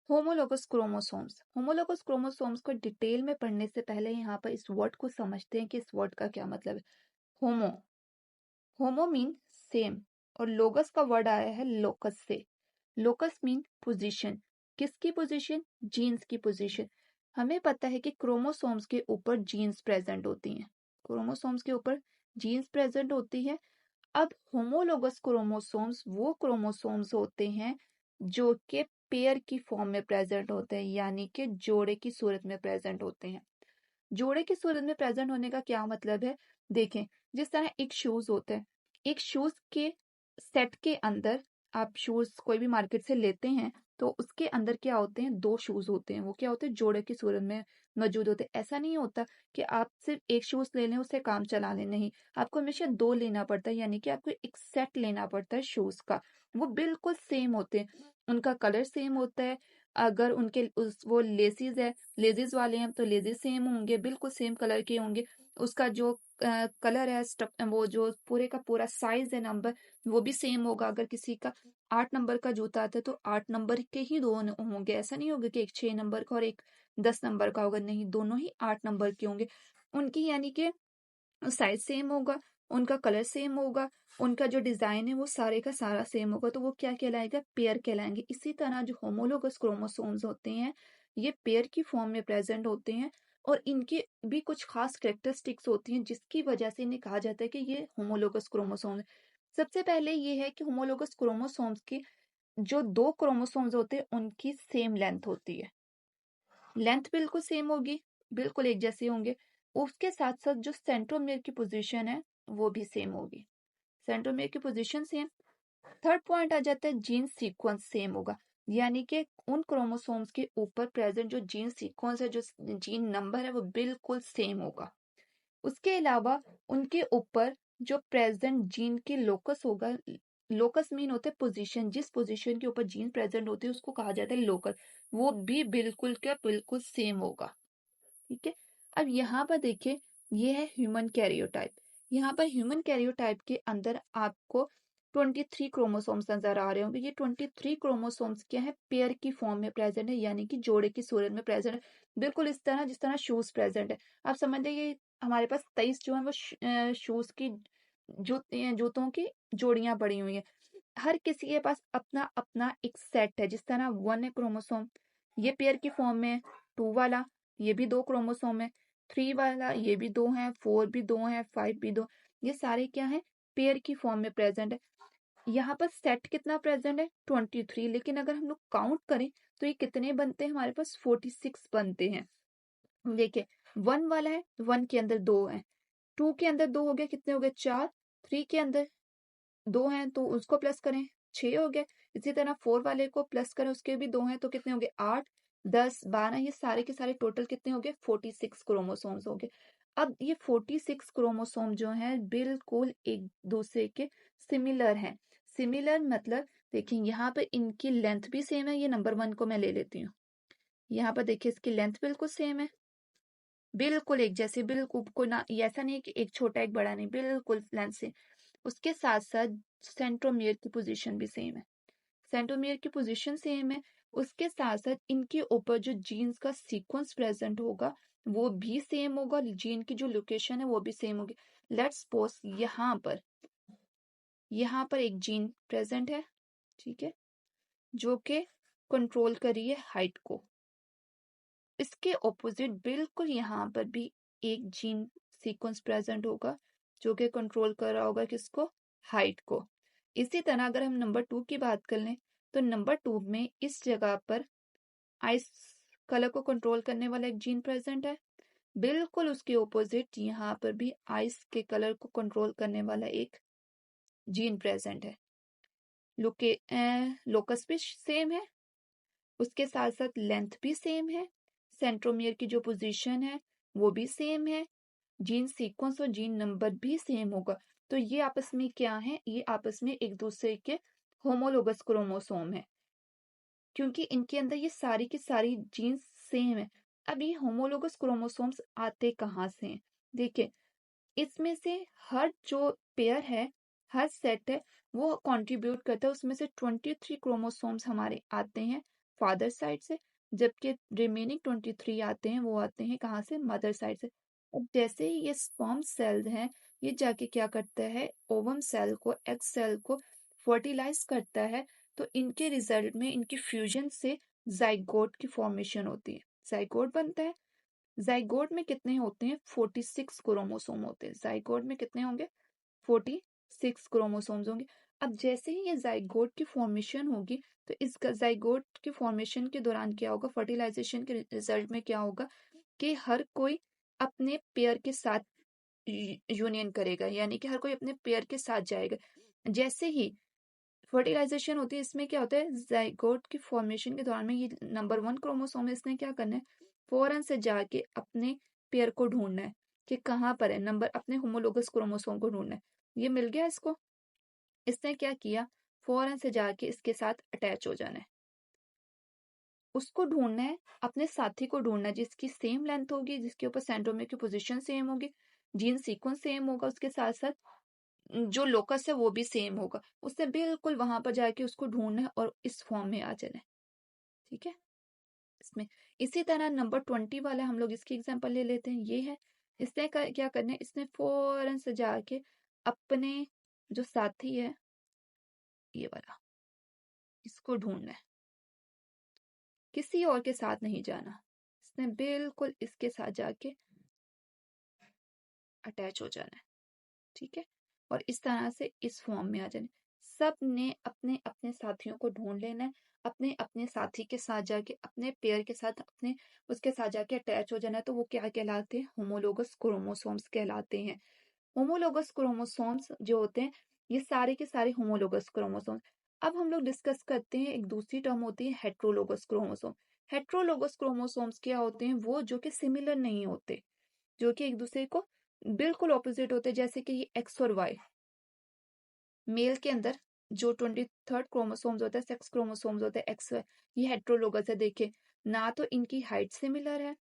Homologous chromosomes. Homologous chromosomes को detail में पढ़ने से पहले यहाँ पर इस वर्ड को समझते हैं कि इस वर्ड का क्या मतलब है। होमो, होमो मीन सेम, और लोगस का वर्ड आया है लोकस से। Locus mean position. किसकी पोजीशन? जीन्स की पोजीशन। हमें पता है कि क्रोमोसोम्स के ऊपर जीन्स प्रेजेंट होती हैं। क्रोमोसोम्स के ऊपर जीन्स प्रेजेंट होती है। अब होमोलोगस क्रोमोसोम्स वो क्रोमोसोम्स होते हैं जो कि पेयर की फॉर्म में प्रेजेंट होते हैं, यानी कि जोड़े की सूरत में प्रेजेंट होते हैं। जोड़े की सूरत में प्रेजेंट होने का क्या मतलब है? देखें, जिस तरह एक शूज होता है, एक शूज के सेट के अंदर आप शूज कोई भी मार्केट से लेते हैं तो उसके अंदर क्या होते हैं? दो शूज होते हैं। वो क्या होते हैं? जोड़े की सूरत में मौजूद होते हैं। ऐसा नहीं होता कि आप सिर्फ एक शूज ले लें उससे काम चला लें, नहीं, आपको हमेशा दो लेना पड़ता है, यानी कि आपको एक सेट लेना पड़ता है शूज का। वो बिल्कुल सेम होते हैं, उनका कलर सेम होता है। अगर उनके वो लेसीज है, लेजीज वाले हैं तो लेजीज सेम होंगे, बिल्कुल सेम कलर के होंगे। उसका जो कलर है, वो जो पूरे का पूरा साइज है, नंबर, वो भी सेम होगा। अगर किसी का 8 नंबर का जूता आता है तो 8 नंबर के ही दो होंगे। ऐसा नहीं होगा कि एक 6 नंबर का और एक 10 नंबर का होगा, नहीं, दोनों ही 8 नंबर के होंगे। उनकी यानी कि साइज सेम होगा, उनका कलर सेम होगा, उनका जो डिजाइन है वो सारे का सारा सेम होगा, तो वो क्या कहलाएगा? पेयर कहलाएंगे। इसी तरह जो होमोलोगस क्रोमोसोम्स होते हैं ये पेयर की फॉर्म में प्रेजेंट होते हैं, और इनकी भी कुछ खास कैरेक्टरिस्टिक्स होती हैं जिसकी वजह से इन्हें कहा जाता है कि ये होमोलोगस क्रोमोसोम है। सबसे पहले ये है कि होमोलोगस क्रोमोसोम्स की जो दो क्रोमोसोम्स होते हैं उनकी सेम लेंथ होती है। लेंथ बिल्कुल सेम होगी, बिल्कुल एक जैसे होंगे। उसके साथ साथ जो सेंट्रोमियर की पोजीशन है वो भी सेम होगी। सेंट्रोमियर की पोजीशन सेम। थर्ड पॉइंट आ जाता है जीन सीक्वेंस सेम होगा, यानी कि उन क्रोमोसोम्स के ऊपर प्रेजेंट जो जीन सीक्वेंस है, जो जीन नंबर है, वो बिल्कुल सेम होगा। उसके अलावा उनके ऊपर जो प्रेजेंट जीन के लोकस होगा, लोकस मीन होते हैं पोजीशन, जिस पोजीशन के ऊपर जीन प्रेजेंट होती है उसको कहा जाता है लोकस, वो भी बिल्कुल क्या बिल्कुल सेम होगा। ठीक है। अब यहाँ पर देखिए, ये है ह्यूमन कैरियोटाइप। यहाँ पर ह्यूमन कैरियोटाइप के अंदर आपको 23 क्रोमोसोम्स नजर आ रहे होंगे। ये 23 क्रोमोसोम्स क्या है? पेयर की फॉर्म में प्रेजेंट है, यानी कि जोड़े की सूरत में प्रेजेंट है। बिल्कुल इस तरह जिस तरह शूज प्रेजेंट है। आप समझ लीजिए हमारे पास 23 जो है वो शूज की जूतों की जोड़ियां पड़ी हुई है। हर किसी के पास अपना अपना एक सेट है। जिस तरह 1 है क्रोमोसोम, ये पेयर की फॉर्म में है। 2 वाला, ये भी 2 क्रोमोसोम है। 3 वाला, ये भी 2 है। 4 भी 2 है। 5 भी 2। ये सारे क्या है? पेयर की फॉर्म में प्रेजेंट है। यहाँ पर सेट कितना प्रेजेंट है? 23। लेकिन अगर हम लोग काउंट करें तो ये कितने बनते हैं? हमारे पास 46 बनते हैं। देखिए, 1 वाला है, 1 के अंदर 2 है। 2 के अंदर 2 हो गए, कितने हो गए? 4। 3 के अंदर 2 हैं तो उसको प्लस करें, 6 हो गए। इसी तरह 4 वाले को प्लस करें, उसके भी 2 हैं तो कितने हो गए? 8, 10, 12। ये सारे के सारे टोटल कितने हो गए? 46 क्रोमोसोम्स हो गए। अब ये 46 क्रोमोसोम जो हैं बिल्कुल एक दूसरे के सिमिलर हैं। सिमिलर मतलब देखिए यहाँ पर इनकी लेंथ भी सेम है। ये नंबर 1 को मैं ले लेती हूँ। यहाँ पर देखिए इसकी लेंथ बिल्कुल सेम है, बिल्कुल एक जैसे, बिल्कुल कोई ना, ये ऐसा नहीं है कि एक छोटा एक बड़ा, नहीं, बिल्कुल लेंथ से। उसके साथ साथ सेंट्रोमियर की पोजीशन भी सेम है। सेंट्रोमियर की पोजीशन सेम है। उसके साथ साथ इनके ऊपर जो जीन्स का सीक्वेंस प्रेजेंट होगा वो भी सेम होगा। जीन की जो लोकेशन है वो भी सेम होगी। लेट्स सपोज यहाँ पर एक जीन प्रेजेंट है, ठीक है, जो कि कंट्रोल कर रही है हाइट को। इसके ऑपोजिट बिल्कुल यहाँ पर भी एक जीन सीक्वेंस प्रेजेंट होगा जो कि कंट्रोल कर रहा होगा किसको? हाइट को। इसी तरह अगर हम नंबर 2 की बात कर लें तो नंबर 2 में इस जगह पर आइस कलर को कंट्रोल करने वाला एक जीन प्रेजेंट है। बिल्कुल उसके ऑपोजिट यहाँ पर भी आइस के कलर को कंट्रोल करने वाला एक जीन प्रेजेंट है। लोकस भी सेम है, उसके साथ साथ लेंथ भी सेम है। सेंट्रोमियर की जो पोजीशन है वो भी सेम है। जीन सीक्वेंस और जीन नंबर भी सेम होगा। तो ये आपस में क्या है? ये आपस में एक दूसरे के होमोलोगस क्रोमोसोम है, क्योंकि इनके अंदर ये सारी की सारी जीन्स सेम है। अब ये होमोलोगस क्रोमोसोम्स आते कहाँ से हैं? देखिए, इसमें से हर जो पेयर है, हर सेट है, वो कंट्रीब्यूट करता है। उसमें से 23 क्रोमोसोम्स हमारे आते हैं फादर साइड से, जबकि रिमेनिंग 23 आते हैं वो आते हैं कहाँ से, मदर साइड से। अब जैसे ही ये स्पर्म सेल हैं, ये जाके क्या करता है, ओवम सेल को, एग सेल को फर्टिलाइज करता है, तो इनके रिजल्ट में, इनकी फ्यूजन से जाइगोट की फॉर्मेशन होती है, जाइगोट बनता है। जाइगोट में कितने होते हैं, 46 क्रोमोसोम होते हैं। जाइगोट में कितने होंगे, 46 क्रोमोसोम्स होंगे। अब जैसे ही ये जाइगोट की फॉर्मेशन होगी, तो इस जाइगोट की फॉर्मेशन के दौरान क्या होगा, फर्टिलाइजेशन के रिजल्ट में क्या होगा कि हर कोई अपने पेयर के साथ यूनियन करेगा, यानी कि हर कोई अपने पेयर के साथ जाएगा। जैसे ही फर्टिलाइजेशन होती है, इसमें क्या होता है, जाइगोट की फॉर्मेशन के दौरान में ये नंबर 1 क्रोमोसोम है, इसने क्या करना है, फौरन से जाके अपने पेयर को ढूंढना है कि कहाँ पर है, नंबर अपने होमोलोगस क्रोमोसोम को ढूंढना है। ये मिल गया इसको, इसने क्या किया, फौरन से जाके इसके साथ अटैच हो जाना है। उसको ढूंढना है, अपने साथी को ढूंढना है जिसकी सेम लेंथ होगी, जिसके ऊपर सेंट्रोमियर की पोजीशन सेम होगी, जीन सीक्वेंस सेम होगा, उसके साथ साथ जो लोकस है वो भी सेम होगा। उससे बिल्कुल वहां पर जाके उसको ढूंढना है और इस फॉर्म में आ जाना है। ठीक है, इसमें इसी तरह नंबर 20 वाला हम लोग इसकी एग्जांपल ले लेते हैं। ये है, इसने क्या करना है, इसने फौरन से जाके अपने जो साथी है, ये वाला, इसको ढूंढना है, किसी और के साथ नहीं जाना, इसने बिल्कुल इसके साथ जाके अटैच हो जाना है। ठीक है, और इस तरह से इस फॉर्म में आ जाना है। सब ने अपने अपने साथियों को ढूंढ लेना है, अपने अपने साथी के साथ जाके, अपने पेयर के साथ, अपने उसके साथ जाके अटैच हो जाना है। तो वो क्या कहलाते हैं, होमोलोगस क्रोमोसोम्स कहलाते हैं। होमोलोगस क्रोमोसोम्स जो होते हैं, ये सारे के सारे होमोलोगस क्रोमोसोम्स। अब हम लोग डिस्कस करते हैं, एक दूसरी टर्म होती है हेट्रोलोगस क्रोमोसोम। हेट्रोलोगस क्रोमोसोम्स क्या होते हैं, वो जो कि सिमिलर नहीं होते, जो कि एक दूसरे को बिल्कुल ऑपोजिट होते हैं। जैसे कि ये एक्स और वाई, मेल के अंदर जो 23rd क्रोमोसोम्स होता है, सेक्स क्रोमोसोम्स होते हैं एक्स वाई, ये हेट्रोलोगस है। देखिए, ना तो इनकी हाइट सिमिलर है,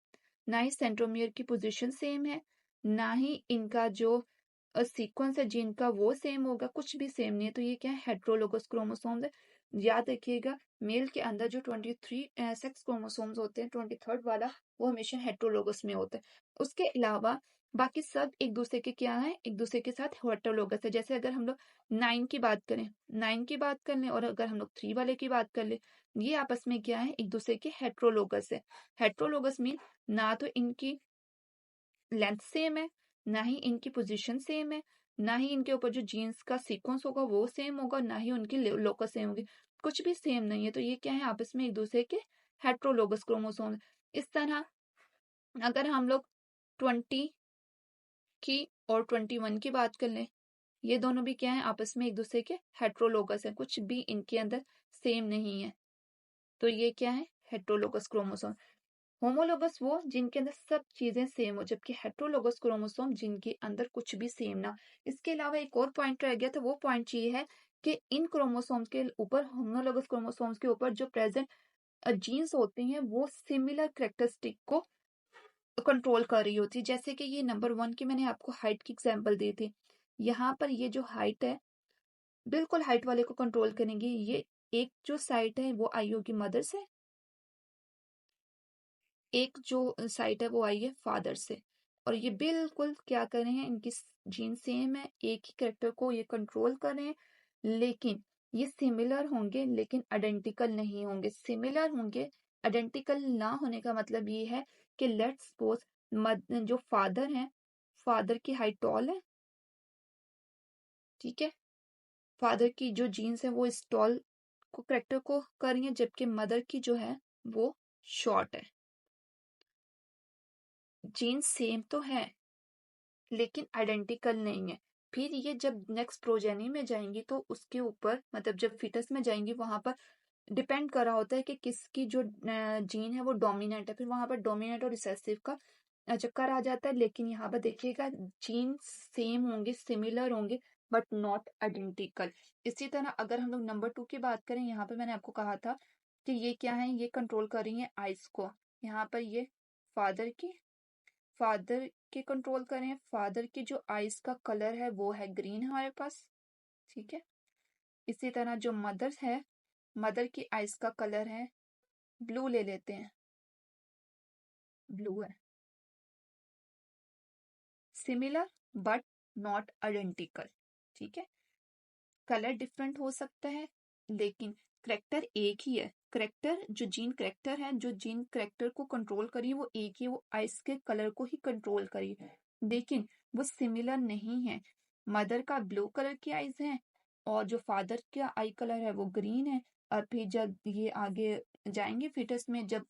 ना ही सेंट्रोमियर की पोजीशन सेम है, ना ही इनका जो सीक्वेंस है जीन का वो सेम होगा, कुछ भी सेम नहीं है। तो ये क्या है, हेट्रोलोगस क्रोमोसोम्स है। याद रखिएगा, मेल के अंदर जो 23 सेक्स क्रोमोसोम्स होते हैं, 23rd वाला वो हमेशा हेट्रोलोगस में होता है। उसके अलावा बाकी सब एक दूसरे के क्या है, एक दूसरे के साथ हेट्रोलोगस है। जैसे अगर हम लोग 9 की बात करें, 9 की बात कर लें, और अगर हम लोग 3 वाले की बात कर लें, ये आपस में क्या है, एक दूसरे के हेट्रोलोगस है। हेट्रोलोगस मीन ना तो इनकी लेंथ सेम है, ना ही इनकी पोजीशन सेम है, ना ही इनके ऊपर जो जीन्स का सीक्वेंस होगा वो सेम होगा, ना ही उनकी लोकस सेम होगी, कुछ भी सेम नहीं है। तो ये क्या है, आपस में एक दूसरे के हेट्रोलोगस क्रोमोसोम। इस तरह अगर हम लोग 20 की और 21 की बात कर लें, ये दोनों भी क्या है, आपस में एक दूसरे के हेट्रोलोगस है, कुछ भी इनके अंदर सेम नहीं है। तो ये क्या है, हेट्रोलोगस क्रोमोसोम। होमोलोगस वो जिनके अंदर सब चीजें सेम हो, जबकि हेट्रोलोगस क्रोमोसोम जिनके अंदर कुछ भी सेम ना। इसके अलावा एक और पॉइंट रह गया था, वो पॉइंट ये है कि इन क्रोमोसोम्स के ऊपर, होमोलोगस क्रोमोसोम्स के ऊपर जो प्रेजेंट जीन्स होते हैं, वो सिमिलर कैरेक्टरिस्टिक को कंट्रोल कर रही होती है। जैसे कि ये नंबर 1 की मैंने आपको हाइट की एग्जाम्पल दी थी, यहाँ पर ये जो हाइट है, बिल्कुल हाइट वाले को कंट्रोल करेंगे। ये एक जो साइट है वो आई होगी मदर से, एक जो साइट है वो आई है फादर से, और ये बिल्कुल क्या कर रहे हैं, इनकी जीन सेम है, एक ही करेक्टर को ये कंट्रोल कर रहे हैं, लेकिन ये सिमिलर होंगे लेकिन आइडेंटिकल नहीं होंगे। सिमिलर होंगे, आइडेंटिकल ना होने का मतलब ये है कि लेट्स सपोज जो फादर है, फादर की हाइट टॉल है, ठीक है, फादर की जो जीन्स है वो इस टॉल को करेक्टर को कर रही है, जबकि मदर की जो है वो शॉर्ट है। जीन्स सेम तो है लेकिन आइडेंटिकल नहीं है। फिर ये जब नेक्स्ट प्रोजेनी में जाएंगी तो उसके ऊपर, मतलब जब फिटस में जाएंगी, वहां पर डिपेंड कर रहा होता है कि किसकी जो जीन है वो डोमिनेंट है। फिर वहां पर डोमिनेंट और रिसेसिव का चक्कर आ जाता है। लेकिन यहाँ पर देखिएगा, जीन सेम होंगे, सिमिलर होंगे, बट नॉट आइडेंटिकल। इसी तरह अगर हम लोग नंबर 2 की बात करें, यहाँ पे मैंने आपको कहा था कि ये क्या है, ये कंट्रोल कर रही है आइज को। यहाँ पर ये फादर की, फादर के कंट्रोल करें, फादर की जो आईज का कलर है वो है ग्रीन हमारे पास, ठीक है। इसी तरह जो मदर है, मदर की आईज का कलर है ब्लू ले लेते हैं, ब्लू है। सिमिलर बट नॉट आइडेंटिकल, ठीक है। कलर डिफरेंट हो सकता है लेकिन करेक्टर एक ही है। करेक्टर जो जीन करेक्टर है, जो जीन करेक्टर को कंट्रोल करी वो एक ही है, वो आइस के कलर को ही कंट्रोल करी, लेकिन वो सिमिलर नहीं है। मदर का ब्लू कलर की आइज है और जो फादर का आई कलर है वो ग्रीन है। और फिर जब ये आगे जाएंगे फिटस में, जब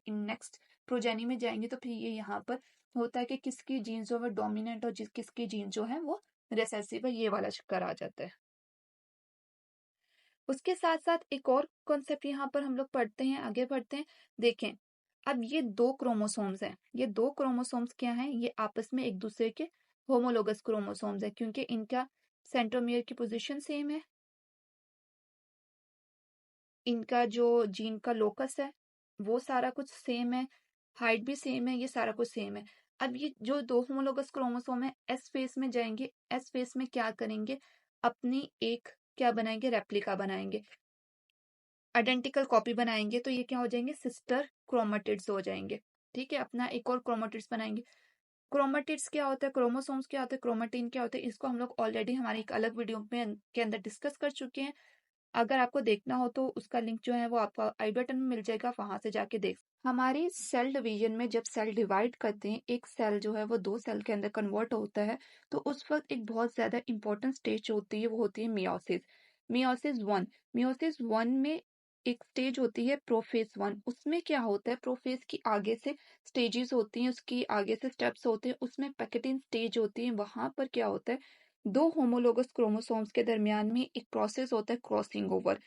इन नेक्स्ट प्रोजेनी में जाएंगे तो फिर ये यहाँ पर होता है कि किसकी जीन जो है डोमिनेंट और किसकी जीन जो है वो रिसेसिव है, ये वाला चक्कर आ जाता है। उसके साथ साथ एक और कॉन्सेप्ट यहाँ पर हम लोग पढ़ते हैं, आगे बढ़ते हैं। देखें, अब ये दो क्रोमोसोम्स हैं, ये दो क्रोमोसोम्स क्या हैं, ये आपस में एक दूसरे के होमोलोगस क्रोमोसोम्स है, क्योंकि इनका सेंट्रोमियर की पोजीशन सेम है, इनका जो जीन का लोकस है वो सारा कुछ सेम है, हाइट भी सेम है, ये सारा कुछ सेम है। अब ये जो दो होमोलोगस क्रोमोसोम है एस फेस में जाएंगे, एस फेस में क्या करेंगे, अपनी एक क्या बनाएंगे, रेप्लिका बनाएंगे, आइडेंटिकल कॉपी बनाएंगे, तो ये क्या हो जाएंगे, सिस्टर क्रोमेटिड्स हो जाएंगे। ठीक है, अपना एक और क्रोमेटिड्स बनाएंगे। क्रोमेटिड्स क्या होता है, क्रोमोसोम्स क्या होते हैं, क्रोमेटिन क्या होते हैं, इसको हम लोग ऑलरेडी हमारी एक अलग वीडियो में के अंदर डिस्कस कर चुके हैं। अगर आपको देखना हो तो उसका लिंक जो है वो आपको आई बटन में मिल जाएगा, वहां से जाके देख। हमारी सेल डिवीजन में जब सेल डिवाइड करते हैं, एक सेल जो है वो दो सेल के अंदर कन्वर्ट होता है, तो उस वक्त एक बहुत ज्यादा इंपॉर्टेंट स्टेज होती है, वो होती है मियोसिस। मियोसिस वन में एक स्टेज होती है प्रोफेज वन। उसमें क्या होता है, प्रोफेज की आगे से स्टेजेस होती हैं, उसकी आगे से स्टेप्स होते हैं, उसमें पैकेटिंग स्टेज होती है। वहां पर क्या होता है, दो होमोलोगस क्रोमोसोम्स के दरमियान में एक प्रोसेस होता है क्रॉसिंग ओवर।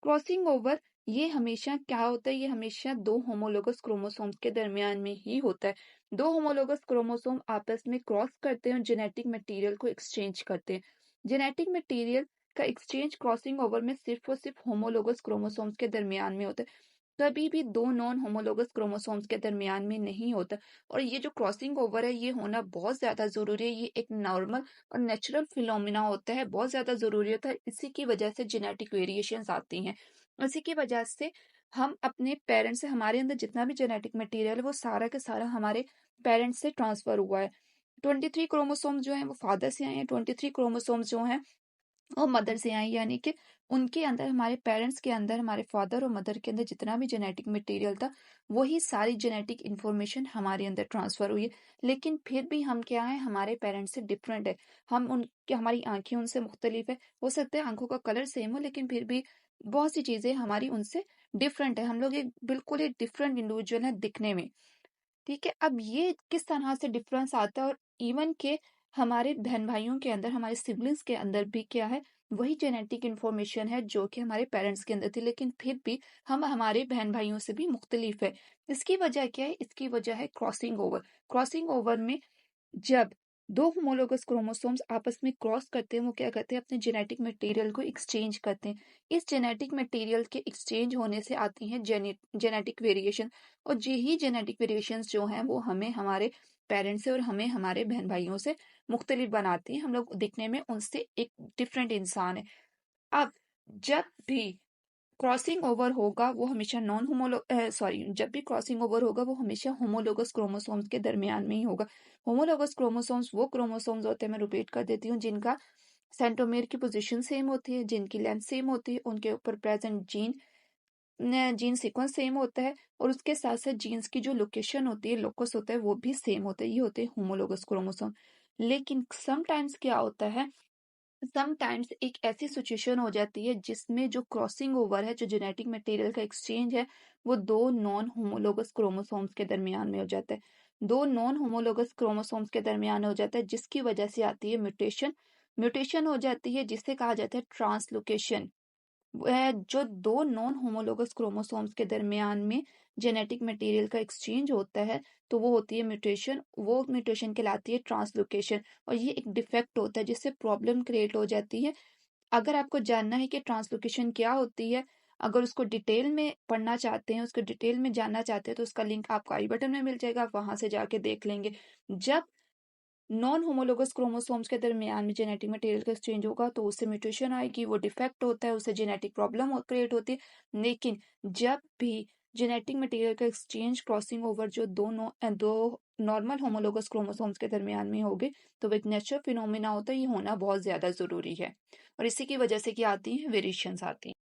क्रॉसिंग ओवर ये हमेशा क्या होता है, ये हमेशा दो होमोलोगस क्रोमोसोम्स के दरमियान में ही होता है। दो होमोलोगस क्रोमोसोम आपस में क्रॉस करते हैं और जेनेटिक मटेरियल को एक्सचेंज करते हैं। जेनेटिक मटेरियल का एक्सचेंज क्रॉसिंग ओवर में सिर्फ और सिर्फ होमोलोगस क्रोमोसोम्स के दरमियान में होता है, कभी भी दो नॉन होमोलोगस क्रोमोसोम्स के दरमियान में नहीं होता। और ये जो क्रॉसिंग ओवर है ये होना बहुत ज्यादा जरूरी है, ये एक नॉर्मल और नेचुरल फिनोमिना होता है, बहुत ज्यादा जरूरी होता है। इसी की वजह से जेनेटिक वेरिएशंस आती हैं, इसी की वजह से हम अपने पेरेंट्स से, हमारे अंदर जितना भी जेनेटिक मटेरियल है वो सारा का सारा हमारे पेरेंट्स से ट्रांसफर हुआ है। 23 क्रोमोसोम्स जो हैं वो फादर से आए हैं, 23 क्रोमोसोम्स जो हैं और मदर से आई, यानी कि उनके अंदर, हमारे पेरेंट्स के अंदर, हमारे फादर और मदर के अंदर जितना भी जेनेटिक मटेरियल था वही सारी जेनेटिक इंफॉर्मेशन हमारे अंदर ट्रांसफर हुई है। लेकिन फिर भी हम क्या है, हमारे पेरेंट्स से डिफरेंट है, हम उनके, हमारी आंखें उनसे मुख्तलिफ है, हो सकता है आंखों का कलर सेम हो लेकिन फिर भी बहुत सी चीजें हमारी उनसे डिफरेंट है, हम लोग एक बिल्कुल एक डिफरेंट इंडिविजुअल है दिखने में। ठीक है, अब ये किस तरह से डिफरेंस आता है, और इवन के हमारे बहन भाइयों के अंदर, हमारे सिबलिंग्स के अंदर भी क्या है, वही जेनेटिक इंफॉर्मेशन है जो कि हमारे पेरेंट्स के अंदर थी, लेकिन फिर भी हम हमारे बहन भाइयों से भी मुख्तलिफ है। इसकी वजह क्या है, इसकी वजह है क्रॉसिंग ओवर। क्रॉसिंग ओवर में जब दो होमोलोगस क्रोमोसोम्स आपस में क्रॉस करते हैं, वो क्या करते हैं, अपने जेनेटिक मटेरियल को एक्सचेंज करते हैं। इस जेनेटिक मटेरियल के एक्सचेंज होने से आती हैं जेनेटिक वेरिएशन, और यही जेनेटिक वेरिएशंस जो हैं वो हमें हमारे पेरेंट्स से और हमें हमारे बहन भाइयों से मुख्तलिफ बनाती हैं, हम लोग दिखने में उनसे एक डिफरेंट इंसान है। अब जब भी क्रॉसिंग ओवर होगा वो हमेशा नॉन होमोलो सॉरी जब भी क्रॉसिंग ओवर होगा वो हमेशा होमोलोगस क्रोमोसोम्स के दरमियान में ही होगा। होमोलोगस क्रोमोसोम्स वो क्रोमोसोम्स होते हैं, मैं रिपीट कर देती हूँ, जिनका सेंट्रोमेयर की पोजीशन सेम होती है, जिनकी लेंथ सेम होती है, उनके ऊपर प्रेजेंट जीन सीक्वेंस सेम होता है, और उसके साथ साथ जीन्स की जो लोकेशन होती है, लोकस होता है, वो भी सेम होता है, ये होते हैं होमोलोगस क्रोमोसोम। लेकिन समटाइम्स क्या होता है, समटाइम्स एक ऐसी सिचुएशन हो जाती है जिसमें जो क्रॉसिंग ओवर है, जो जेनेटिक मटेरियल का एक्सचेंज है, वो दो नॉन होमोलोगस क्रोमोसोम्स के दरमियान में हो जाता है, दो नॉन होमोलोगस क्रोमोसोम्स के दरमियान हो जाता है, जिसकी वजह से आती है म्यूटेशन। म्यूटेशन हो जाती है जिसे कहा जाता है ट्रांसलोकेशन। वह जो दो नॉन होमोलोगस क्रोमोसोम्स के दरमियान में जेनेटिक मटेरियल का एक्सचेंज होता है, तो वो होती है म्यूटेशन, वो म्यूटेशन कहलाती है ट्रांसलोकेशन, और ये एक डिफेक्ट होता है जिससे प्रॉब्लम क्रिएट हो जाती है। अगर आपको जानना है कि ट्रांसलोकेशन क्या होती है, अगर उसको डिटेल में पढ़ना चाहते हैं, उसको डिटेल में जानना चाहते हैं, तो उसका लिंक आपको आई बटन में मिल जाएगा, आप वहां से जाके देख लेंगे। जब नॉन होमोलोगस क्रोमोसोम्स के दरमियान में जेनेटिक मटेरियल का एक्सचेंज होगा तो उससे म्यूटेशन आएगी, वो डिफेक्ट होता है, उससे जेनेटिक प्रॉब्लम क्रिएट होती है। लेकिन जब भी जेनेटिक मटेरियल का एक्सचेंज क्रॉसिंग ओवर जो दो नॉर्मल होमोलोगस क्रोमोसोम्स के दरमियान में होगे तो वो एक नेचुरल फिनोमिना होता है, ये होना बहुत ज़्यादा ज़रूरी है। और इसी की वजह से क्या आती हैं, वेरिएशंस आती हैं।